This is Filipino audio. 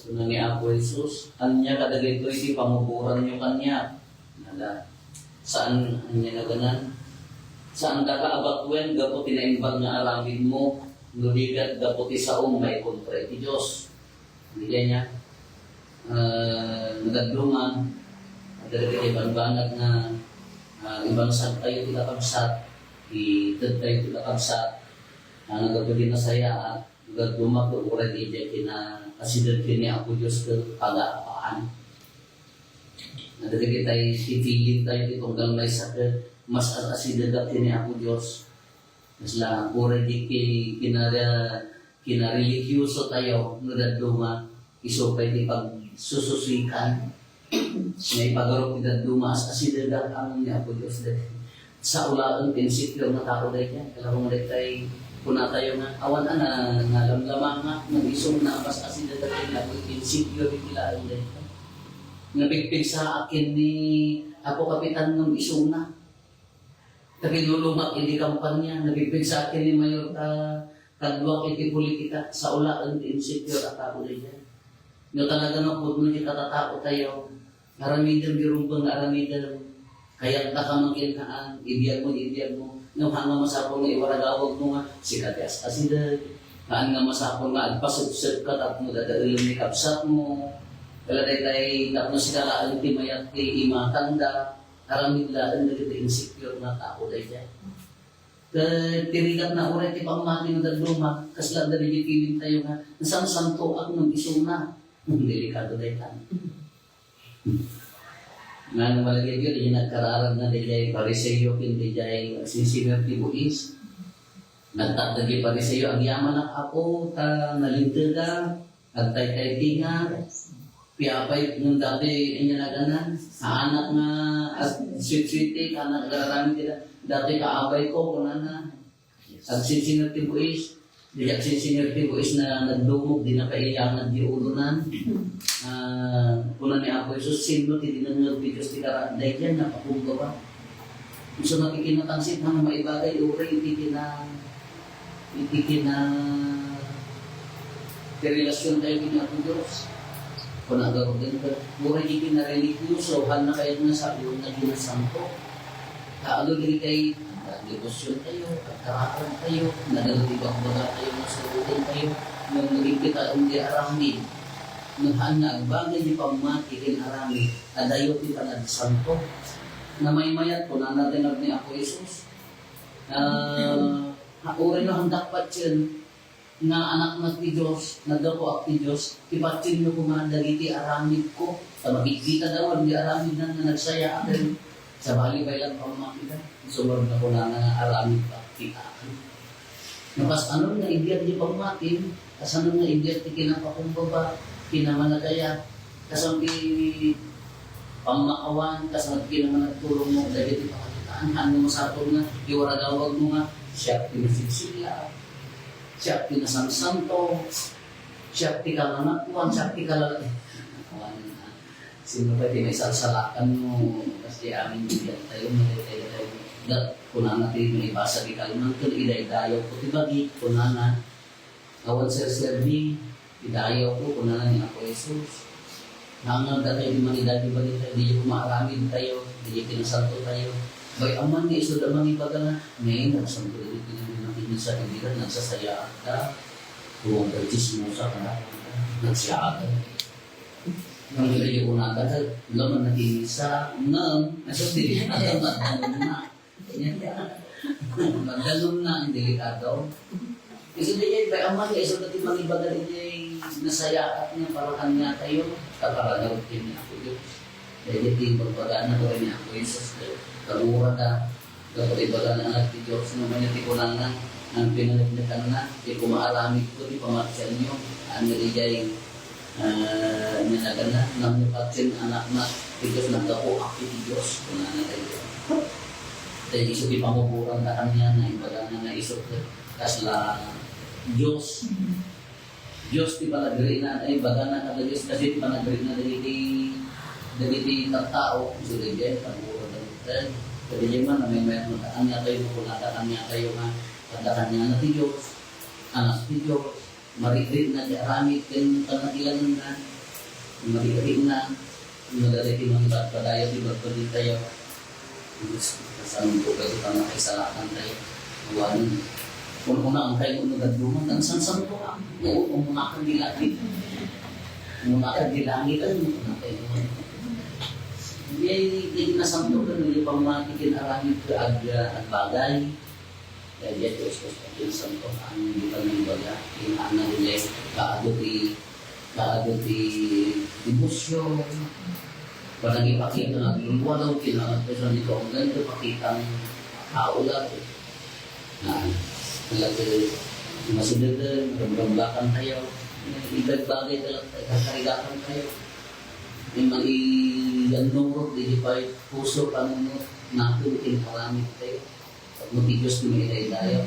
So nang Apo Jesus, anya kadagay ito iti pangupuran nyo kanya. Nala, saan anya na ganan? Saan ka kaabatuin, gapo tinaimbag na aramid mo, nuligat gapo ti saong may kontra iti Diyos. Hindi niya, nagadlungan, kadagay ibang-banag na ibang saan tayo tilakabsat, itad tayo tilakabsat, nagagawin na saya at nagadumak o uran ijay kina kasidad kini Apo Diyos ke pag-aapaan. Nadagay tayo itilin tayo itong gamay sa mas asidad kini Apo Diyos. Mas lang uran di kinareligiyoso tayo nagdaduma isupay di pagsususikan. May pagarok nagdaduma as asidad ang ni Apo Diyos dahil sa ulaan prinsipyo na tao dahil yan. Kailangan mo dahil kuna tayo nga awan na nalamlamang nga nag-isong na mas asidad ang prinsipyo di kilaan dahil nabigpig sa akin ni Apo Kapitan ng isong na nagilulumak hindi kampanya nabigpig sa akin ni Mayor kadwak iti politika sa ulaan prinsipyo at tao dahil yan. No talaga na po nung katatao tayo aramidan birumbang aramidan kaya takamangkinaan ibiyag mo no hanga masapong nga iwaragawag mo nga sikat as asidad haan nga masapong nga agpasubsub ka tap mo dadailan ni kapsat mo kala day tapos si kalaan ti mayat ti imatanda aramidlaan na kita insecure na tao day dyan. Tirigat na uray ti pangmati ng dadluma kasla dali kilin tayo nga nasang santo ako ng isong na delikado day tan. Nga nang malagay yun, yung nagkararag na dijay pariseyo kin dijay sinsinir ti buis. Nagtatagi pariseyo ang yaman ng ako ta nalintiga at tay tinga piapay nung dati inya naganan anak nga at sweet-sweet anak gararami tila dati kaabay ko kunana at sinsinir ti buis dijay sinsinir ti buis na nagdumog di na kailangan di ulunan kunan ni Apo Jesus sino ti dinangag ti Diyos ti karanday dyan napapunggawa so nakikinatangsit na maibagay uray iti kina relasyon tayo kina Apo Diyos kung nagawag din ka uray iti kina religyoso hal na kayo na sabi yung naging santo kaalo din kay debosyon tayo pagkaraan tayo nagalibang baga tayo masalutin tayo nang naging kita ang di aramid naghanag bagay di pamati kin arami adayo ti tanad santo na may mayat ko na natinag ni Apo Jesus uray no handak patsin nga anak na ti Diyos nagdako ak ti Diyos ipatsin nyo kumandag iti aramid ko sa makikita daw ang di aramid na nagsaya akin sa bali ba ilang pamati ka sumurog na ko na aramid pa kita napas ano nga ibiyad di pamatin kasanong nga ibiyad ti kinapakumbaba kinamanagaya kasambi pamakawan kasambi kinamanagtulong mo dahil iti pakakitaan ano masapon nga iwaragawag mo nga siya pinasigsila siya pinasamsanto siya pikalanakuan siya pikalala sino pa di may salsalakan mo kasi amin bigyan tayo kunana tayo may ibasa di kalunang kung iday-dayaw ko tibagi kunana awan sir-serbi idayaw ko kunana ni Apo Jesus nangang tayo di manidad di ba nito di yung maaramid tayo di yung pinasanto tayo bay aman ni iso damang ibaga na ngayon nagsanto di pinagin sa ibigan nagsasayaan ka huwag ka chismosa ka nagsiyaan nang hindi ko nakatag laman naging isa nang nasa dili magdalong na ang delikado kasi di bay aman ni iso dati mangibaga di nasaya at niya parahan niya tayo kaparagaw din niya ako Diyos dahil iti magpagana ko rin niya ako Jesus kalura ka kapag ibaga na anak ni Diyos naman yung tikunangan ang pinanagnakan na di kumaaramid ko di pamaksyan nyo ang naligay nanagan na nang mupatsin anak na di Diyos nagdako ako ni Diyos kung na tayo dahil iso di pamupuran ka kanya na ibaga na nga iso kasla Diyos Diyos di palagri na ay baga na kada Diyos kasi di palagri na dagiti tao so di dyan pagmura dalitan kasi di man may mataan niya kayo makulatakan niya kayo nga padakan niya na ti Diyos anak ti Diyos marikrit na di aramit din panagilan na Maligating na, madalitin ng padayo, di ba pa din tayo. Kasama ko kayo, tama kayo sa lakan tayo. Awan, kung una ang kayo nagagduman, ang sansan ko ang umakan di langit. Umakan di langit, ang una kayo. Hindi nasamto ka, hindi pang matikin arangit ka at bagay. Kaya dito, yung santo, ang hindi pa ng baga, inaanan nila, kaagod emosyon. Parang ipakita nga, yung walaw kinakapasyon nito, ang ganito pakitang tao lang. Na, talaga, masudadan, rambakan tayo, ibang bagay talaga, kakarigakan tayo. May mag-iandurot, hindi pa puso, panunod, natin, kinakamit tayo. Pag matigas kumiray tayo,